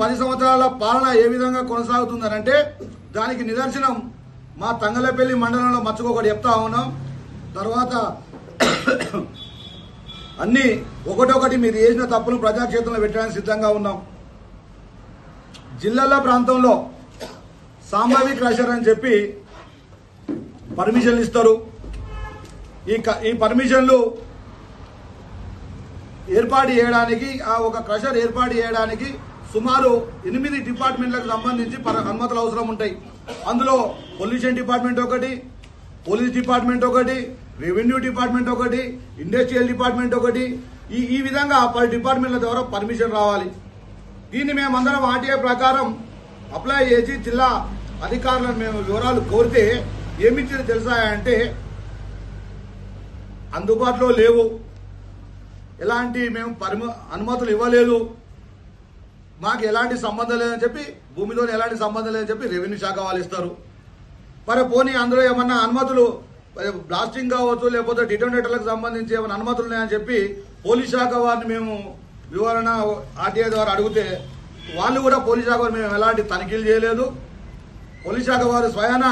10 సంవత్సరాల పాలన ఏ విధంగా కొనసాగుతుందనంటే దానికి నిదర్శనం మా తంగలపల్లి మండలంలో మచ్చుకొకటి చెప్తా ఉన్నాం. తర్వాత అన్ని ఒకటొకటి మీరు చేసిన తప్పులు ప్రజాక్షేత్రంలో పెట్టడానికి సిద్ధంగా ఉన్నాం. జిల్లాల ప్రాంతంలో సాంభవి క్రషర్ అని చెప్పి పర్మిషన్లు ఇస్తారు. ఈ పర్మిషన్లు ఏర్పాటు చేయడానికి ఒక క్రషర్ ఏర్పాటు చేయడానికి సుమారు 8 డిపార్ట్మెంట్లకు సంబంధించి అనుమతులు అవసరం ఉంటాయి. అందులో పొల్యూషన్ డిపార్ట్మెంట్ ఒకటి, పోలీస్ డిపార్ట్మెంట్ ఒకటి, రెవెన్యూ డిపార్ట్మెంట్ ఒకటి, ఇండస్ట్రియల్ డిపార్ట్మెంట్ ఒకటి, ఈ విధంగా 10 డిపార్ట్మెంట్ల ద్వారా పర్మిషన్ రావాలి. దీన్ని మేమందరం ఆర్టీఐ ప్రకారం అప్లై చేసి జిల్లా అధికారులను మేము వివరాలు కోరితే ఏమిచ్చింది తెలుసా అంటే అందుబాటులో లేవు, ఎలాంటి మేము అనుమతులు ఇవ్వలేదు, మాకు ఎలాంటి సంబంధం లేదని చెప్పి, భూమితో ఎలాంటి సంబంధం లేదని చెప్పి రెవెన్యూ శాఖ వాళ్ళు ఇస్తారు. మరి పోనీ అందులో ఏమన్నా అనుమతులు బ్లాస్టింగ్ కావచ్చు, లేకపోతే డిటోనేటర్లకు సంబంధించి ఏమైనా అనుమతులు ఉన్నాయని చెప్పి పోలీస్ శాఖ వారిని మేము వివరణ ఆర్టీఐ ద్వారా అడిగితే వాళ్ళు కూడా పోలీస్ శాఖ వారు మేము ఎలాంటి తనిఖీలు చేయలేదు. పోలీస్ శాఖ వారు స్వయాన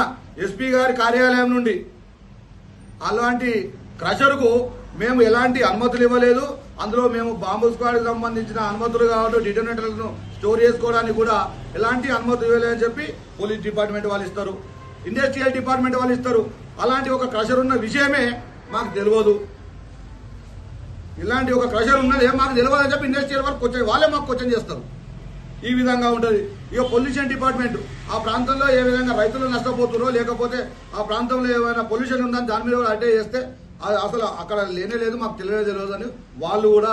ఎస్పీ గారి కార్యాలయం నుండి అలాంటి క్రషర్కు మేము ఎలాంటి అనుమతులు ఇవ్వలేదు, అందులో మేము బాంబు స్క్వాడ్కి సంబంధించిన అనుమతులు కావచ్చు, డిటోనేటర్లను స్టోర్ చేసుకోవడానికి కూడా ఎలాంటి అనుమతులు ఇవ్వలేదని చెప్పి పోలీస్ డిపార్ట్మెంట్ వాళ్ళు ఇస్తారు, ఇండస్ట్రియల్ డిపార్ట్మెంట్ వాళ్ళు ఇస్తారు. అలాంటి ఒక క్రషర్ ఉన్న విషయమే మాకు తెలియదు. ఇలాంటి ఒక క్రషర్ ఉన్నది మాకు తెలియదు అని చెప్పి ఇండస్ట్రియల్ వాళ్ళు వాళ్ళే మాకు క్వశ్చన్ చేస్తారు. ఈ విధంగా ఉంటుంది. ఇక పొల్యూషన్ డిపార్ట్మెంట్ ఆ ప్రాంతంలో ఏ విధంగా రైతులు నష్టపోతున్నారో, లేకపోతే ఆ ప్రాంతంలో ఏమైనా పొల్యూషన్ ఉందని దాని మీద కూడా అటే చేస్తే అసలు అక్కడ లేనే లేదు, మాకు తెలియదు అని వాళ్ళు కూడా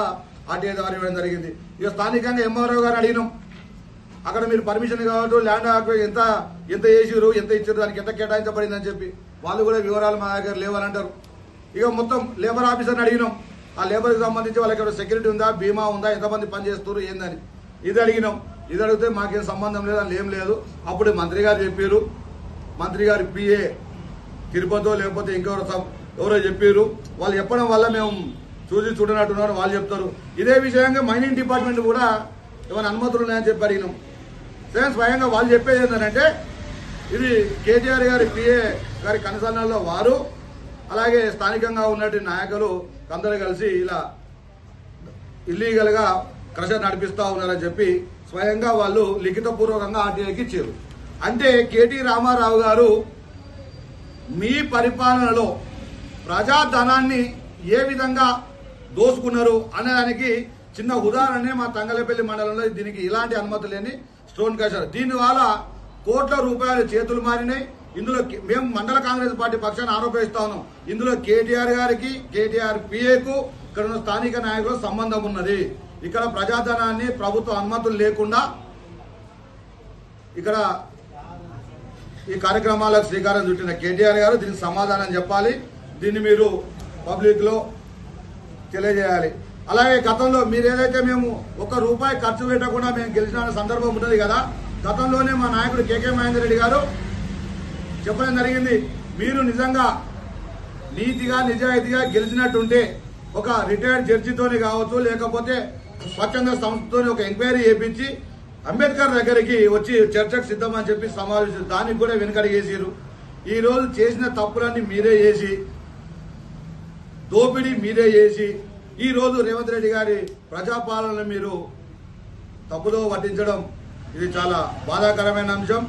ఆర్టీఐ ద్వారా ఇవ్వడం జరిగింది. ఇక స్థానికంగా ఎంఆర్ఓ గారు అడిగినాం, అక్కడ మీరు పర్మిషన్ కావచ్చు, ల్యాండ్ ఎంత చేసిరు, ఎంత ఇచ్చారు, దానికి ఎంత కేటాయించబడింది అని చెప్పి వాళ్ళు కూడా వివరాలు మా దగ్గర లేవని అంటారు. ఇక మొత్తం లేబర్ ఆఫీసర్ని అడిగినాం, ఆ లేబర్కి సంబంధించి వాళ్ళకి సెక్యూరిటీ ఉందా, బీమా ఉందా, ఎంతమంది పని చేస్తారు ఏందని ఇది అడిగినాం. ఇది అడిగితే మాకేం సంబంధం లేదు అని ఏం లేదు. అప్పుడు మంత్రి గారు చెప్పారు, మంత్రి గారి పిఏ తిరుపతిలో లేకపోతే ఎవరో చెప్పారు. వాళ్ళు చెప్పడం వల్ల మేము చూడనట్టున్నారు వాళ్ళు చెప్తారు. ఇదే విషయంగా మైనింగ్ డిపార్ట్మెంట్ కూడా ఏమైనా అనుమతులు ఉన్నాయని చెప్పి అడిగినాం. స్వయంగా వాళ్ళు చెప్పేది ఏంటంటే ఇది కేటీఆర్ గారి పిఏ గారి కన్సల్టల్లో వారు అలాగే స్థానికంగా ఉన్నటువంటి నాయకులు అందరూ కలిసి ఇలా ఇల్లీగల్గా క్రషర్ నడిపిస్తూ ఉన్నారని చెప్పి స్వయంగా వాళ్ళు లిఖితపూర్వకంగా ఆర్టీఐకి ఇచ్చారు. అంటే కేటీ రామారావు గారు మీ పరిపాలనలో ప్రజాధనాన్ని ఏ విధంగా దోసుకున్నారు అనేదానికి చిన్న ఉదాహరణే మా తంగలపల్లి మండలంలో దీనికి ఇలాంటి అనుమతి లేని స్టోన్ క్రషర్. దీనివల్ల కోట్ల రూపాయలు చేతులు మారినాయి. ఇందులో మేము మండల కాంగ్రెస్ పార్టీ పక్షాన్ని ఆరోపిస్తా ఉన్నాం, ఇందులో కేటీఆర్ గారికి, కేటీఆర్ పిఏకు, ఇక్కడ ఉన్న స్థానిక నాయకులకు సంబంధం ఉన్నది. ఇక్కడ ప్రజాధనాన్ని ప్రభుత్వ అనుమతులు లేకుండా ఇక్కడ ఈ కార్యక్రమాలకు శ్రీకారం చుట్టిన కేటీఆర్ గారు దీనికి సమాధానం చెప్పాలి. దీన్ని మీరు పబ్లిక్ లో తెలియజేయాలి. అలాగే గతంలో మీరు ఏదైతే మేము ₹1 ఖర్చు పెట్టకుండా మేము గెలిచిన సందర్భం ఉన్నది కదా, గతంలోనే మా నాయకుడు కేకే మహేందర్ రెడ్డి గారు చెప్పడం జరిగింది, మీరు నిజంగా నీతిగా నిజాయితీగా గెలిచినట్టుంటే ఒక రిటైర్డ్ జడ్జితోని కావచ్చు, లేకపోతే స్వచ్ఛంద సంస్థతోని ఒక ఎంక్వైరీ చేయించి అంబేద్కర్ దగ్గరికి వచ్చి చర్చకు సిద్ధమని చెప్పి సమావేశం దానికి కూడా వెనుకడిగేసారు. ఈ రోజు చేసిన తప్పులన్నీ మీరే చేసి, దోపిడీ మీరే చేసి, ఈ రోజు రేవంత్ రెడ్డి గారి ప్రజాపాలనను మీరు తప్పుదో పట్టించడం ఇది చాలా బాధాకరమైన అంశం.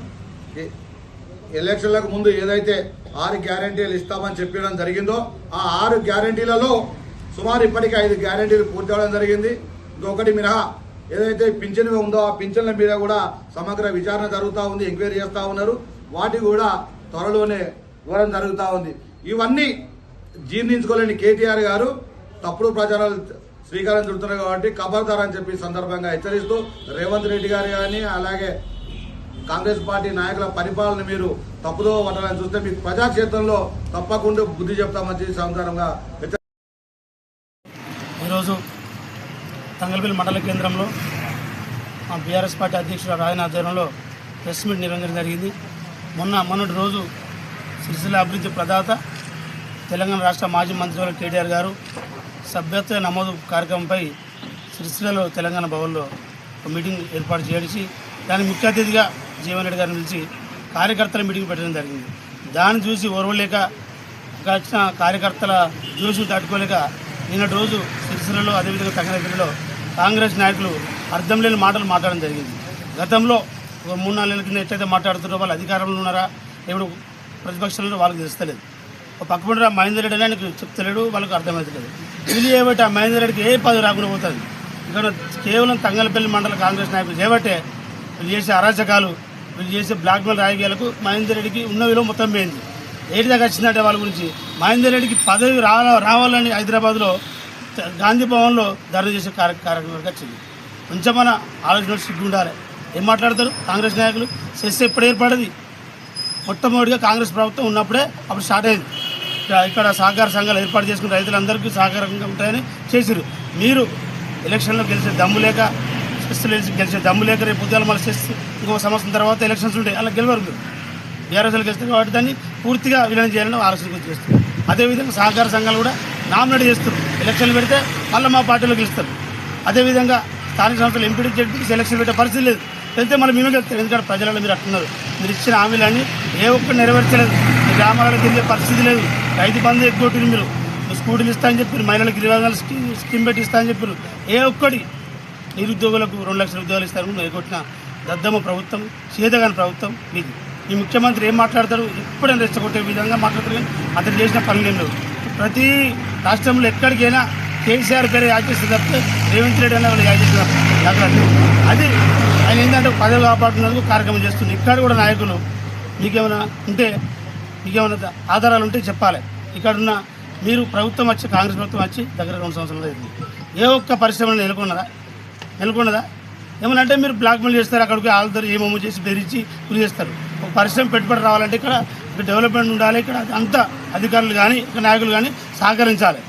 ఎలక్షన్లకు ముందు ఏదైతే 6 గ్యారంటీలు ఇస్తామని చెప్పడం జరిగిందో ఆ 6 గ్యారంటీలలో సుమారు ఇప్పటికీ 5 గ్యారంటీలు పూర్తి అవడం జరిగింది. ఇంకొకటి మినహా ఏదైతే పింఛన్ ఉందో ఆ పింఛన్ల మీద కూడా సమగ్ర విచారణ జరుగుతూ ఉంది, ఎంక్వైరీ చేస్తూ ఉన్నారు. వాటి కూడా త్వరలోనే ఇవ్వడం జరుగుతూ ఉంది. ఇవన్నీ జీర్ణించుకోలేని కేటీఆర్ గారు తప్పుడు ప్రచారాలు శ్రీకారం చుడుతున్నారు కాబట్టి ఖబర్దార్ అని చెప్పి సందర్భంగా హెచ్చరిస్తూ రేవంత్ రెడ్డి గారు కానీ అలాగే కాంగ్రెస్ పార్టీ నాయకుల పరిపాలన మీరు తప్పుదో పట్టాలని చూస్తే మీకు ప్రజాక్షేత్రంలో తప్పకుండా బుద్ధి చెప్తామని సందర్భంగా ఈరోజు తంగలపల్లి మండల కేంద్రంలో మా బీఆర్ఎస్ పార్టీ అధ్యక్షుడు రాజన్ ఆధ్వర్యంలో ప్రెస్ మీట్ నిర్వహించడం జరిగింది. మొన్నటి రోజు సిరిసిల్ల అభివృద్ధి ప్రదాత తెలంగాణ రాష్ట్ర మాజీ మంత్రివర్యులు కేటీఆర్ గారు సభ్యత్వ నమోదు కార్యక్రమంపై సిరిసిల్లలో తెలంగాణ భవన్లో ఒక మీటింగ్ ఏర్పాటు చేసి దానికి ముఖ్య అతిథిగా జీవన్ రెడ్డి గారిని పిలిచి కార్యకర్తల మీటింగ్ పెట్టడం జరిగింది. దాన్ని చూసి ఓర్వలేక వచ్చిన కార్యకర్తల జోషును తట్టుకోలేక నిన్నటి రోజు సిరిసిల్లలో అదేవిధంగా తంగలపల్లిలో కాంగ్రెస్ నాయకులు అర్థం లేని మాటలు మాట్లాడడం జరిగింది. గతంలో ఒక 3-4 నెలల కింద ఎట్లయితే మాట్లాడుతున్నారో వాళ్ళు అధికారంలో ఉన్నారా ఎప్పుడు ప్రతిపక్షంలో వాళ్ళకి తెలుస్తలేదు. ఒక పక్కపండి మహేందర్ రెడ్డి అని ఆయనకు చెప్తలేడు, వాళ్ళకి అర్థమవుతలేదు. వీళ్ళు చేయబట్టి ఆ మహేందర్ రెడ్డికి ఏ పదవి రాకుండా పోతుంది. ఇక్కడ కేవలం తంగలపల్లి మండల కాంగ్రెస్ నాయకులు చేయబట్టే వీళ్ళు చేసే అరాచకాలు, వీళ్ళు చేసే బ్లాక్మెయిల్ రాజకీయాలకు మహేందర్ రెడ్డికి ఉన్న విలువ మొత్తం పోయింది. ఏటి దాకా వచ్చిందంటే వాళ్ళ గురించి మహేందర్ రెడ్డికి పదవి రావాలని హైదరాబాద్లో గాంధీ భవన్లో ధర్నా చేసే కార్యక్రమానికి వచ్చింది. కొంచెం మన ఆలోచన సిగ్గు ఉండాలి. ఏం మాట్లాడతారు కాంగ్రెస్ నాయకులు? సెస్ ఎప్పుడు ఏర్పడేది? మొట్టమొదటిగా కాంగ్రెస్ ప్రభుత్వం ఉన్నప్పుడే అప్పుడు స్టార్ట్ అయింది. ఇక్కడ సహకార సంఘాలు ఏర్పాటు చేసుకుని రైతులందరికీ సహకారంగా ఉంటాయని చేసిరు. మీరు ఎలక్షన్లో గెలిచే దమ్ము లేక, సెస్సులు గెలిచే దమ్ము లేక రేపు ఉద్యోగాలు మళ్ళీ సెస్ ఇంకో సంవత్సరం తర్వాత ఎలక్షన్స్ ఉంటాయి, అలా గెలవరు. మీరు బీఆర్ఎస్లు గెలుస్తారు కాబట్టి దాన్ని పూర్తిగా విలీనం చేయాలని ఆలోచన చేస్తారు. అదేవిధంగా సహకార సంఘాలు కూడా నామినేట్ చేస్తారు. ఎలక్షన్లు పెడితే మళ్ళీ మా పార్టీలో గెలుస్తారు. అదేవిధంగా స్థానిక సంస్థలు ఎంపీ జడ్పీకి సెలక్షన్ పెట్టే పరిస్థితి లేదు. వెళ్తే మళ్ళీ మేమే గెలుస్తారు. ఎందుకంటే ప్రజలలో మీరు అట్టున్నారు. మీరు ఇచ్చిన హామీలన్నీ ఏ ఒక్కటి నెరవేర్చలేదు. మీ గ్రామాలలో తిరిగే పరిస్థితి లేదు. రైతు బంధు ఎగ్గొట్టిరు. మీరు స్కూటీలు ఇస్తామని చెప్పారు, మహిళలకు 20,000 స్కీమ్ పెట్టి ఇస్తామని చెప్పారు. ఏ ఒక్కటి నిరుద్యోగులకు 2 లక్షల ఉద్యోగాలు ఇస్తారని ఎగ్గొట్టిన దద్దమ్మ ప్రభుత్వం, చేతగాని ప్రభుత్వం మీది. ఈ ముఖ్యమంత్రి ఏం మాట్లాడతాడు? ఎప్పుడైనా రెచ్చగొట్టే విధంగా మాట్లాడతారు. కానీ అతను చేసిన పనులు ఏం లేవు. ప్రతి రాష్ట్రంలో ఎక్కడికైనా కేసీఆర్ పేరు యాడ్ చేస్తే తప్పితే రేవంత్ రెడ్డి అన్న వాళ్ళు యాడ్ చేస్తున్నారు. అది ఆయన ఏంటంటే పదవి కాపాడుతున్నందుకు కార్యక్రమం చేస్తుంది. ఇక్కడ కూడా నాయకులు మీకేమైనా ఉంటే, మీకేమైనా ఆధారాలు ఉంటే చెప్పాలి. ఇక్కడున్న మీరు ప్రభుత్వం వచ్చి, కాంగ్రెస్ ప్రభుత్వం వచ్చి దగ్గర 2 సంవత్సరాలు అయింది. ఏ ఒక్క పరిశ్రమను నెలకొన్నదా? ఏమన్నా అంటే మీరు బ్లాక్మెయిల్ చేస్తారు. అక్కడికి ఆల్దరు ఏమేమో చేసి బెదిరించి గురి చేస్తారు. ఒక పరిశ్రమ పెట్టుబడి రావాలంటే ఇక్కడ డెవలప్మెంట్ ఉండాలి. ఇక్కడ అంతా అధికారులు కానీ ఇక్కడ నాయకులు కానీ సహకరించాలి.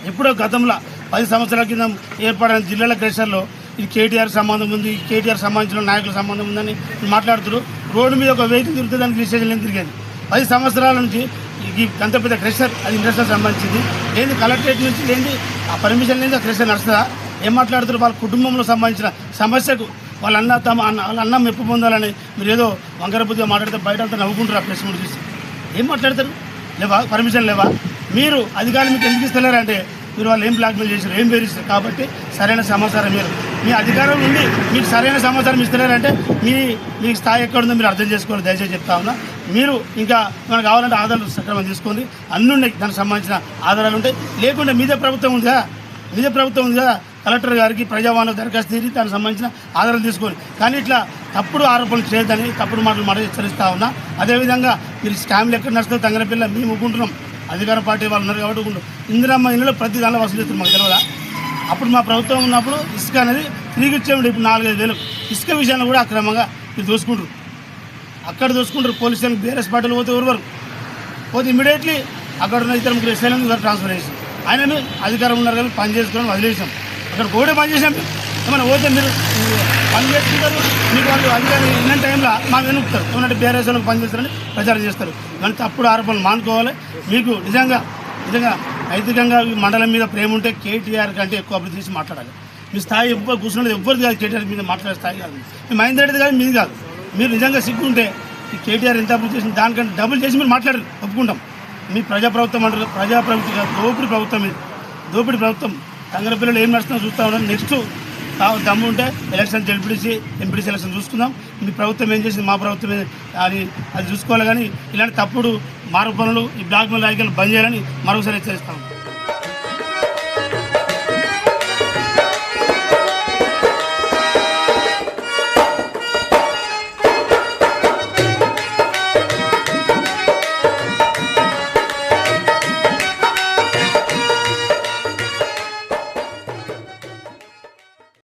ఎప్పుడో గతంలో 10 సంవత్సరాల కింద ఏర్పడిన జిల్లాల క్రెషర్లో ఇది కేటీఆర్ సంబంధం ఉంది, కేటీఆర్ సంబంధించిన నాయకుల సంబంధం ఉందని మాట్లాడుతున్నారు. రోడ్డు మీద ఒక వెహికల్ తిరిగితే దానికి రిజిస్ట్రేషన్ లేని తిరిగేది. 10 సంవత్సరాల నుంచి ఈ అంత పెద్ద క్రెషర్ అది ఇండస్ట్రీకి సంబంధించింది. ఏంది కలెక్టరేట్ నుంచి లేని ఆ పర్మిషన్ లేని ఆ క్రెషర్ నడుస్తుందా? ఏం మాట్లాడుతారు? వాళ్ళ కుటుంబంలో సంబంధించిన సమస్యకు వాళ్ళ అన్న మెప్పు పొందాలని మీరు ఏదో వంకరబుద్ధిగా మాట్లాడితే బయట అంతా నవ్వుకుంటారు. ఆ ప్రెస్ మీట్ చూసి ఏం మాట్లాడతారు? లేవా పర్మిషన్ లేవా? మీరు అధికారులు మీకు ఎందుకు ఇస్తలేరంటే మీరు వాళ్ళు ఏం బ్లాక్మెయిల్ చేశారు, ఏం బెదిరిస్తారు. కాబట్టి సరైన సమాచారం మీరు మీ అధికారం నుండి మీకు సరైన సమాచారం ఇస్తలేరంటే మీ స్థాయి ఎక్కడుందో మీరు అర్థం చేసుకోవాలి. దయచేసి చెప్తా ఉన్నా. మీరు ఇంకా మనకు కావాలంటే ఆధారాలు సక్రమంగా తీసుకోండి. అన్నీ ఉన్నాయి, దానికి సంబంధించిన ఆధారాలు ఉంటాయి. లేకుంటే మీదే ప్రభుత్వం ఉంది కదా, కలెక్టర్ గారికి ప్రజావాణి దరఖాస్తు తీరి దానికి సంబంధించిన ఆధారాలు తీసుకొని. కానీ ఇట్లా తప్పుడు ఆరోపణలు చేయొద్దని తప్పుడు మాటలు హెచ్చరిస్తూ ఉన్నా. అదేవిధంగా మీరు స్కామ్లు ఎక్కడ నడుస్తుందో తంగలపల్లి మేము ఊకుంటున్నాం. అధికార పార్టీ వాళ్ళు ఉన్నారు కాబట్టి ఊకుంటాం. ఇందిరమ్మ ఇళ్ళలో ప్రతి దానిలో వసూలు చేస్తారు. మాకు తెలియదా? అప్పుడు మా ప్రభుత్వం ఉన్నప్పుడు ఇసుక అనేది తిరిగి ఇచ్చేవాడు. ఇప్పుడు 4-5 వేలు ఇసుక విషయాన్ని కూడా అక్రమంగా మీరు దోసుకుంటారు. అక్కడ దోసుకుంటారు. పోలీస్ స్టేషన్కి బీఆర్ఎస్ పార్టీలు పోతే ఇమీడియట్లీ అక్కడ ఉన్న ఇతర 3 ఎస్ఐలను ట్రాన్స్ఫర్ చేసి ఆయనను అధికారం ఉన్నారు కానీ పని చేసుకొని వదిలేసాం. అక్కడ కూడా పని చేసాం. ఏమైనా పోతే మీరు పని చేసుకుంటారు, మీకు వాళ్ళు అధికారులు ఇన్న టైంలో మాకు వెనుకుతారు. ఏమంటే బీఆర్ఎస్ వాళ్ళకి పని చేస్తారని ప్రచారం చేస్తారు. కానీ తప్పుడు ఆరోపణలు మానుకోవాలి. మీకు నిజంగా నైతికంగా ఈ మండలం మీద ప్రేమ ఉంటే కేటీఆర్ కంటే ఎక్కువ అభివృద్ధి చేసి మాట్లాడాలి. మీ స్థాయి ఎవ్వరు కూర్చున్నది ఎవ్వరిది కాదు. కేటీఆర్ మీద మాట్లాడే స్థాయి కాదు. మీ మహేందర్ రెడ్డి కాదు, మీది కాదు. మీరు నిజంగా సిగ్గుంటే ఈ కేటీఆర్ ఎంత అభివృద్ధి చేసిన దానికంటే డబుల్ చేసి మీరు మాట్లాడారు, ఒప్పుకుంటాం. మీ ప్రజాప్రభుత్వం అంటారు. ప్రజాప్రభుత్వం కాదు, దోపిడి ప్రభుత్వం ఇది. దోపిడి ప్రభుత్వం. తంగలపల్లిలో ఏం నడుస్తుందో చూస్తూ ఉన్నాం. నెక్స్ట్ దమ్ము ఉంటే ఎలక్షన్ జడ్పీటీసీ ఎంపీటీసీ ఎలక్షన్ చూసుకుందాం. మీ ప్రభుత్వం ఏం చేసింది, మా ప్రభుత్వం అది చూసుకోవాలి. కానీ ఇలాంటి తప్పుడు మారు పనులు, ఈ బ్లాక్ మెయిల్ రాజకీయాలు బంద్ చేయాలని మరొకసారి హెచ్చరిస్తాం.